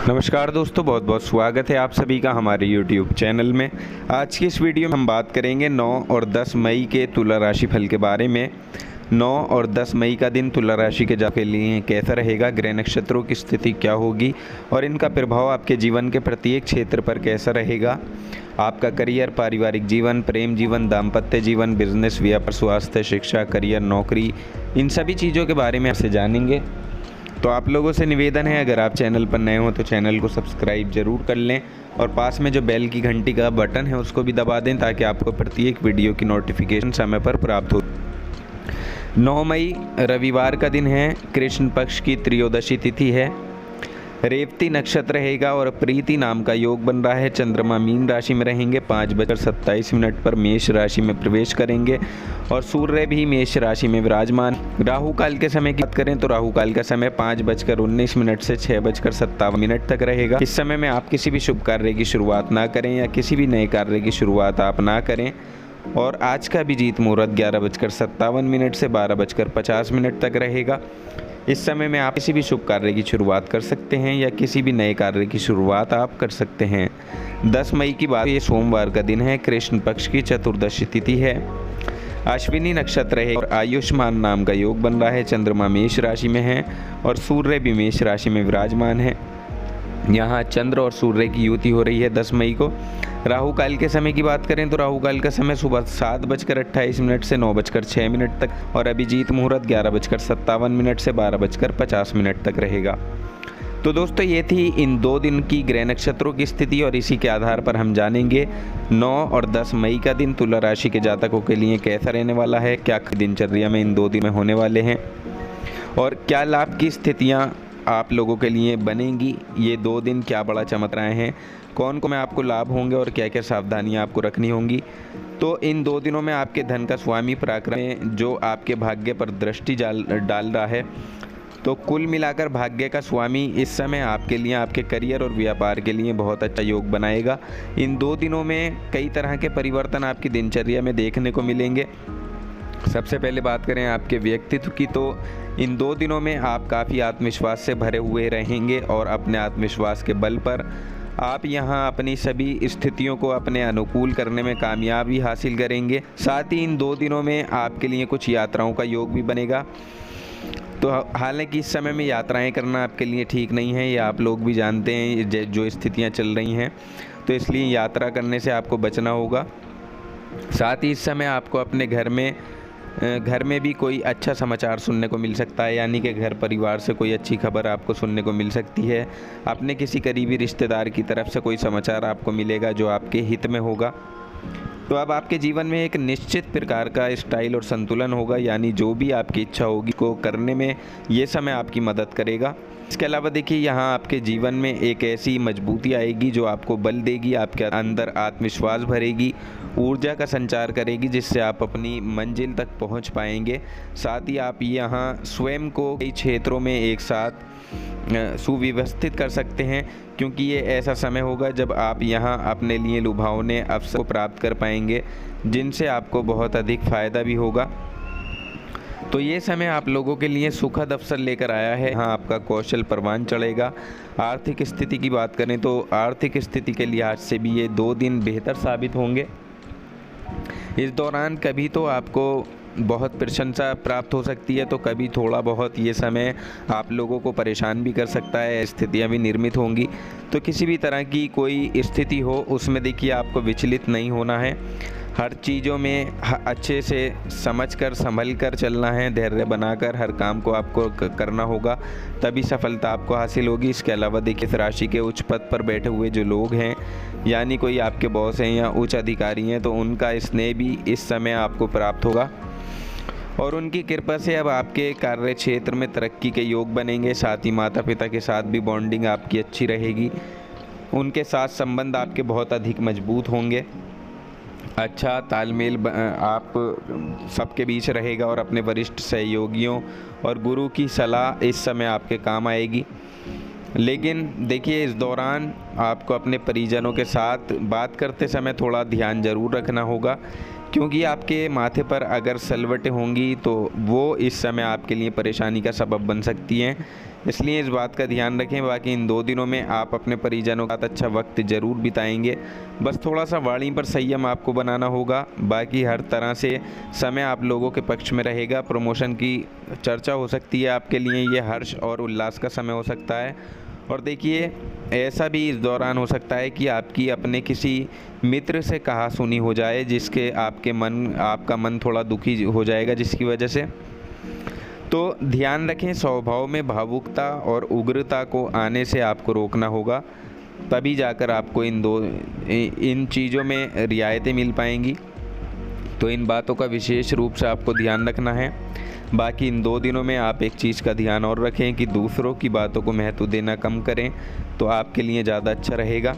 नमस्कार दोस्तों, बहुत बहुत स्वागत है आप सभी का हमारे YouTube चैनल में। आज की इस वीडियो में हम बात करेंगे 9 और 10 मई के तुला राशि फल के बारे में। 9 और 10 मई का दिन तुला राशि के जातकों के लिए कैसा रहेगा, ग्रह नक्षत्रों की स्थिति क्या होगी और इनका प्रभाव आपके जीवन के प्रत्येक क्षेत्र पर कैसा रहेगा। आपका करियर, पारिवारिक जीवन, प्रेम जीवन, दाम्पत्य जीवन, बिजनेस, व्यापार, स्वास्थ्य, शिक्षा, करियर, नौकरी, इन सभी चीज़ों के बारे में आपसे जानेंगे। तो आप लोगों से निवेदन है, अगर आप चैनल पर नए हो तो चैनल को सब्सक्राइब जरूर कर लें और पास में जो बेल की घंटी का बटन है उसको भी दबा दें ताकि आपको प्रत्येक वीडियो की नोटिफिकेशन समय पर प्राप्त हो। 9 मई रविवार का दिन है, कृष्ण पक्ष की त्रयोदशी तिथि है, रेवती नक्षत्र रहेगा और प्रीति नाम का योग बन रहा है। चंद्रमा मीन राशि में रहेंगे, 5:27 पर मेष राशि में प्रवेश करेंगे और सूर्य भी मेष राशि में विराजमान। राहु काल के समय की बात करें तो राहु काल का समय 5:19 से 6:57 तक रहेगा। इस समय में आप किसी भी शुभ कार्य की शुरुआत ना करें या किसी भी नए कार्य की शुरुआत आप ना करें। और आज का अभिजीत मुहूर्त 11:57 से 12:50 तक रहेगा। इस समय में आप किसी भी शुभ कार्य की शुरुआत कर सकते हैं या किसी भी नए कार्य की शुरुआत आप कर सकते हैं। 10 मई की बात, ये सोमवार का दिन है, कृष्ण पक्ष की चतुर्दशी तिथि है, अश्विनी नक्षत्र है और आयुष्मान नाम का योग बन रहा है। चंद्रमा मेष राशि में है और सूर्य भी मेष राशि में विराजमान है। यहाँ चंद्र और सूर्य की युति हो रही है 10 मई को। राहु काल के समय की बात करें तो राहु काल का समय सुबह 7:28 से 9:06 तक और अभिजीत मुहूर्त 11:57 से 12:50 तक रहेगा। तो दोस्तों, ये थी इन 2 दिन की ग्रह नक्षत्रों की स्थिति और इसी के आधार पर हम जानेंगे 9 और 10 मई का दिन तुला राशि के जातकों के लिए कैसा रहने वाला है, क्या दिनचर्या में इन 2 दिन में होने वाले हैं और क्या लाभ की स्थितियाँ आप लोगों के लिए बनेंगी। ये 2 दिन क्या बड़ा चमक रहे हैं, कौन को में आपको लाभ होंगे और क्या क्या सावधानियां आपको रखनी होंगी। तो इन 2 दिनों में आपके धन का स्वामी पराक्रम में जो आपके भाग्य पर दृष्टि डाल रहा है, तो कुल मिलाकर भाग्य का स्वामी इस समय आपके लिए, आपके करियर और व्यापार के लिए बहुत अच्छा योग बनाएगा। इन 2 दिनों में कई तरह के परिवर्तन आपकी दिनचर्या में देखने को मिलेंगे। सबसे पहले बात करें आपके व्यक्तित्व की, तो इन 2 दिनों में आप काफ़ी आत्मविश्वास से भरे हुए रहेंगे और अपने आत्मविश्वास के बल पर आप यहाँ अपनी सभी स्थितियों को अपने अनुकूल करने में कामयाबी हासिल करेंगे। साथ ही इन 2 दिनों में आपके लिए कुछ यात्राओं का योग भी बनेगा। तो हालांकि इस समय में यात्राएं करना आपके लिए ठीक नहीं है, ये आप लोग भी जानते हैं जो स्थितियाँ चल रही हैं, तो इसलिए यात्रा करने से आपको बचना होगा। साथ ही इस समय आपको अपने घर में भी कोई अच्छा समाचार सुनने को मिल सकता है, यानी कि घर परिवार से कोई अच्छी खबर आपको सुनने को मिल सकती है। अपने किसी करीबी रिश्तेदार की तरफ से कोई समाचार आपको मिलेगा जो आपके हित में होगा। तो अब आपके जीवन में एक निश्चित प्रकार का स्टाइल और संतुलन होगा, यानी जो भी आपकी इच्छा होगी को करने में ये समय आपकी मदद करेगा। इसके अलावा देखिए, यहाँ आपके जीवन में एक ऐसी मजबूती आएगी जो आपको बल देगी, आपके अंदर आत्मविश्वास भरेगी, ऊर्जा का संचार करेगी, जिससे आप अपनी मंजिल तक पहुँच पाएंगे। साथ ही आप यहाँ स्वयं को कई क्षेत्रों में एक साथ सुव्यवस्थित कर सकते हैं, क्योंकि ये ऐसा समय होगा जब आप यहाँ अपने लिए लुभावने अवसर को प्राप्त कर पाएंगे जिनसे आपको बहुत अधिक फ़ायदा भी होगा। तो ये समय आप लोगों के लिए सुखद अवसर लेकर आया है। यहाँ आपका कौशल परवान चढ़ेगा। आर्थिक स्थिति की बात करें तो आर्थिक स्थिति के लिहाज से भी ये 2 दिन बेहतर साबित होंगे। इस दौरान कभी तो आपको बहुत प्रशंसा प्राप्त हो सकती है, तो कभी थोड़ा बहुत ये समय आप लोगों को परेशान भी कर सकता है, स्थितियां भी निर्मित होंगी। तो किसी भी तरह की कोई स्थिति हो उसमें देखिए आपको विचलित नहीं होना है। हर चीज़ों में अच्छे से समझकर संभल कर चलना है, धैर्य बनाकर हर काम को आपको करना होगा, तभी सफलता आपको हासिल होगी। इसके अलावा देखिए, इस राशि के उच्च पद पर बैठे हुए जो लोग हैं, यानी कोई आपके बॉस हैं या उच्च अधिकारी हैं, तो उनका स्नेह भी इस समय आपको प्राप्त होगा और उनकी कृपा से अब आपके कार्य क्षेत्र में तरक्की के योग बनेंगे। साथ ही माता पिता के साथ भी बॉन्डिंग आपकी अच्छी रहेगी, उनके साथ संबंध आपके बहुत अधिक मजबूत होंगे। अच्छा तालमेल आप सबके बीच रहेगा और अपने वरिष्ठ सहयोगियों और गुरु की सलाह इस समय आपके काम आएगी। लेकिन देखिए, इस दौरान आपको अपने परिजनों के साथ बात करते समय थोड़ा ध्यान ज़रूर रखना होगा, क्योंकि आपके माथे पर अगर सलवटें होंगी तो वो इस समय आपके लिए परेशानी का सबब बन सकती हैं। इसलिए इस बात का ध्यान रखें। बाकी इन 2 दिनों में आप अपने परिजनों के साथ अच्छा वक्त ज़रूर बिताएंगे, बस थोड़ा सा वाणी पर संयम आपको बनाना होगा। बाकी हर तरह से समय आप लोगों के पक्ष में रहेगा। प्रमोशन की चर्चा हो सकती है, आपके लिए ये हर्ष और उल्लास का समय हो सकता है। और देखिए, ऐसा भी इस दौरान हो सकता है कि आपकी अपने किसी मित्र से कहा सुनी हो जाए, जिसके आपका मन थोड़ा दुखी हो जाएगा जिसकी वजह से। तो ध्यान रखें, स्वभाव में भावुकता और उग्रता को आने से आपको रोकना होगा, तभी जाकर आपको इन चीज़ों में रियायतें मिल पाएंगी। तो इन बातों का विशेष रूप से आपको ध्यान रखना है। बाकी इन 2 दिनों में आप एक चीज़ का ध्यान और रखें कि दूसरों की बातों को महत्व देना कम करें, तो आपके लिए ज़्यादा अच्छा रहेगा।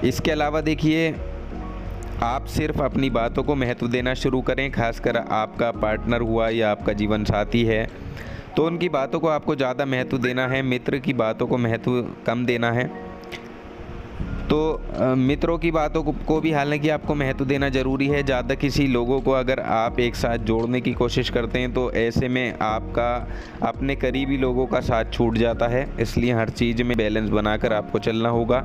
इसके अलावा देखिए, आप सिर्फ अपनी बातों को महत्व देना शुरू करें। खासकर आपका पार्टनर हुआ या आपका जीवन साथी है, तो उनकी बातों को आपको ज़्यादा महत्व देना है, मित्र की बातों को महत्व कम देना है। तो मित्रों की बातों को भी हालांकि आपको महत्व देना ज़रूरी है। ज़्यादा किसी लोगों को अगर आप एक साथ जोड़ने की कोशिश करते हैं, तो ऐसे में आपका अपने करीबी लोगों का साथ छूट जाता है। इसलिए हर चीज़ में बैलेंस बनाकर आपको चलना होगा।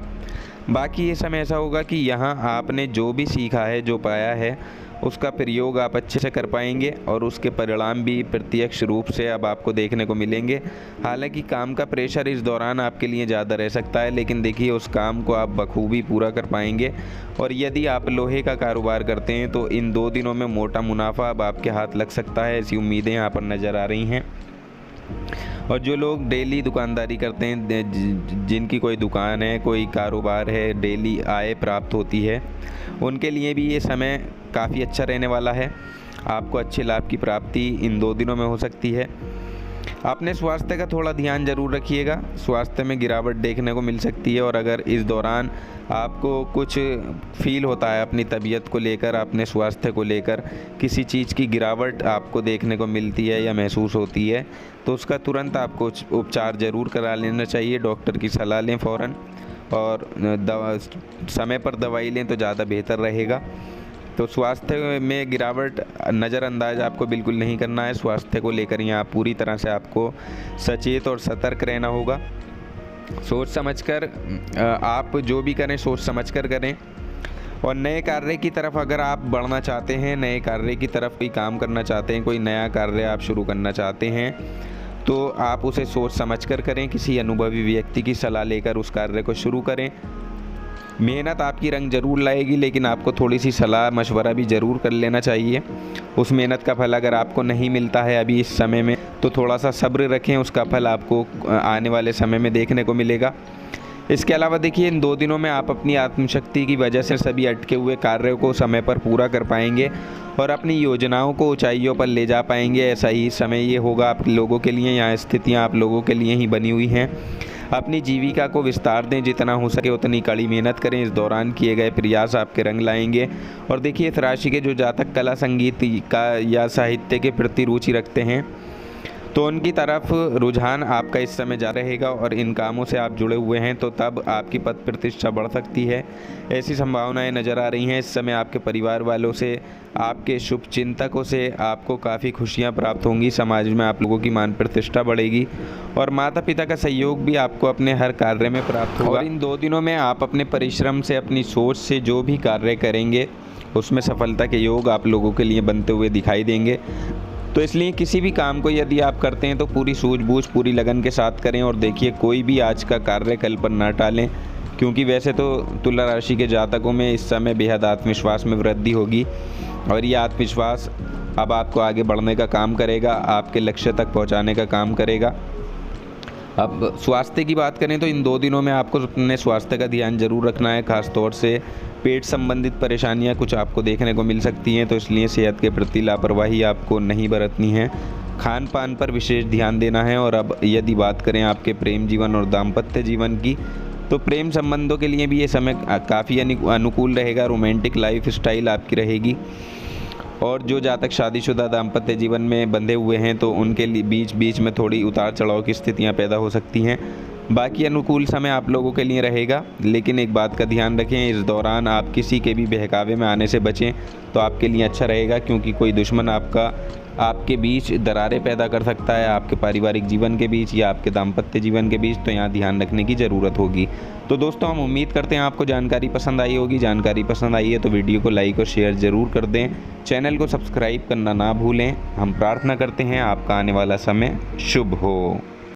बाकी ये समय ऐसा होगा कि यहाँ आपने जो भी सीखा है, जो पाया है, उसका प्रयोग आप अच्छे से कर पाएंगे और उसके परिणाम भी प्रत्यक्ष रूप से अब आपको देखने को मिलेंगे। हालांकि काम का प्रेशर इस दौरान आपके लिए ज़्यादा रह सकता है, लेकिन देखिए उस काम को आप बखूबी पूरा कर पाएंगे। और यदि आप लोहे का कारोबार करते हैं, तो इन 2 दिनों में मोटा मुनाफा अब आपके हाथ लग सकता है, ऐसी उम्मीदें यहाँ पर नज़र आ रही हैं। और जो लोग डेली दुकानदारी करते हैं, जिनकी कोई दुकान है, कोई कारोबार है, डेली आय प्राप्त होती है, उनके लिए भी ये समय काफ़ी अच्छा रहने वाला है। आपको अच्छे लाभ की प्राप्ति इन 2 दिनों में हो सकती है। अपने स्वास्थ्य का थोड़ा ध्यान जरूर रखिएगा, स्वास्थ्य में गिरावट देखने को मिल सकती है। और अगर इस दौरान आपको कुछ फील होता है अपनी तबीयत को लेकर, अपने स्वास्थ्य को लेकर किसी चीज़ की गिरावट आपको देखने को मिलती है या महसूस होती है, तो उसका तुरंत आपको उपचार ज़रूर करा लेना चाहिए। डॉक्टर की सलाह लें फ़ौरन, और समय पर दवाई लें तो ज़्यादा बेहतर रहेगा। तो स्वास्थ्य में गिरावट नज़रअंदाज आपको बिल्कुल नहीं करना है। स्वास्थ्य को लेकर यहाँ पूरी तरह से आपको सचेत और सतर्क रहना होगा। सोच समझकर आप जो भी करें, सोच समझकर करें। और नए कार्य की तरफ अगर आप बढ़ना चाहते हैं, नए कार्य की तरफ कोई काम करना चाहते हैं, कोई नया कार्य आप शुरू करना चाहते हैं, तो आप उसे सोच समझकर करें। किसी अनुभवी व्यक्ति की सलाह लेकर उस कार्य को शुरू करें। मेहनत आपकी रंग जरूर लाएगी, लेकिन आपको थोड़ी सी सलाह मशवरा भी ज़रूर कर लेना चाहिए। उस मेहनत का फल अगर आपको नहीं मिलता है अभी इस समय में, तो थोड़ा सा सब्र रखें, उसका फल आपको आने वाले समय में देखने को मिलेगा। इसके अलावा देखिए, इन 2 दिनों में आप अपनी आत्मशक्ति की वजह से सभी अटके हुए कार्यों को समय पर पूरा कर पाएंगे और अपनी योजनाओं को ऊंचाइयों पर ले जा पाएंगे। ऐसा ही समय ये होगा आप लोगों के लिए। यहाँ स्थितियाँ आप लोगों के लिए ही बनी हुई हैं। अपनी जीविका को विस्तार दें, जितना हो सके उतनी कड़ी मेहनत करें। इस दौरान किए गए प्रयास आपके रंग लाएंगे। और देखिए, इस राशि के जो जातक कला, संगीत का या साहित्य के प्रति रुचि रखते हैं, तो उनकी तरफ रुझान आपका इस समय जा रहेगा। और इन कामों से आप जुड़े हुए हैं, तो तब आपकी पद प्रतिष्ठा बढ़ सकती है, ऐसी संभावनाएं नज़र आ रही हैं। इस समय आपके परिवार वालों से, आपके शुभ चिंतकों से आपको काफ़ी खुशियां प्राप्त होंगी। समाज में आप लोगों की मान प्रतिष्ठा बढ़ेगी और माता पिता का सहयोग भी आपको अपने हर कार्य में प्राप्त होगा। और इन 2 दिनों में आप अपने परिश्रम से, अपनी सोच से जो भी कार्य करेंगे, उसमें सफलता के योग आप लोगों के लिए बनते हुए दिखाई देंगे। तो इसलिए किसी भी काम को यदि आप करते हैं, तो पूरी सूझबूझ, पूरी लगन के साथ करें। और देखिए, कोई भी आज का कार्य कल पर ना टालें, क्योंकि वैसे तो तुला राशि के जातकों में इस समय बेहद आत्मविश्वास में वृद्धि होगी और ये आत्मविश्वास अब आपको आगे बढ़ने का काम करेगा, आपके लक्ष्य तक पहुंचाने का काम करेगा। अब स्वास्थ्य की बात करें, तो इन 2 दिनों में आपको अपने स्वास्थ्य का ध्यान जरूर रखना है। खास तौर से पेट संबंधित परेशानियां कुछ आपको देखने को मिल सकती हैं, तो इसलिए सेहत के प्रति लापरवाही आपको नहीं बरतनी है। खान पान पर विशेष ध्यान देना है। और अब यदि बात करें आपके प्रेम जीवन और दाम्पत्य जीवन की, तो प्रेम संबंधों के लिए भी ये समय काफ़ी अनुकूल रहेगा। रोमांटिक लाइफ स्टाइल आपकी रहेगी। और जो जातक शादीशुदा दाम्पत्य जीवन में बंधे हुए हैं, तो उनके लिए बीच बीच में थोड़ी उतार चढ़ाव की स्थितियां पैदा हो सकती हैं। बाकी अनुकूल समय आप लोगों के लिए रहेगा, लेकिन एक बात का ध्यान रखें, इस दौरान आप किसी के भी बहकावे में आने से बचें तो आपके लिए अच्छा रहेगा, क्योंकि कोई दुश्मन आपके बीच दरारें पैदा कर सकता है, आपके पारिवारिक जीवन के बीच या आपके दाम्पत्य जीवन के बीच। तो यहाँ ध्यान रखने की ज़रूरत होगी। तो दोस्तों, हम उम्मीद करते हैं आपको जानकारी पसंद आई होगी। जानकारी पसंद आई है तो वीडियो को लाइक और शेयर ज़रूर कर दें, चैनल को सब्सक्राइब करना ना भूलें। हम प्रार्थना करते हैं आपका आने वाला समय शुभ हो।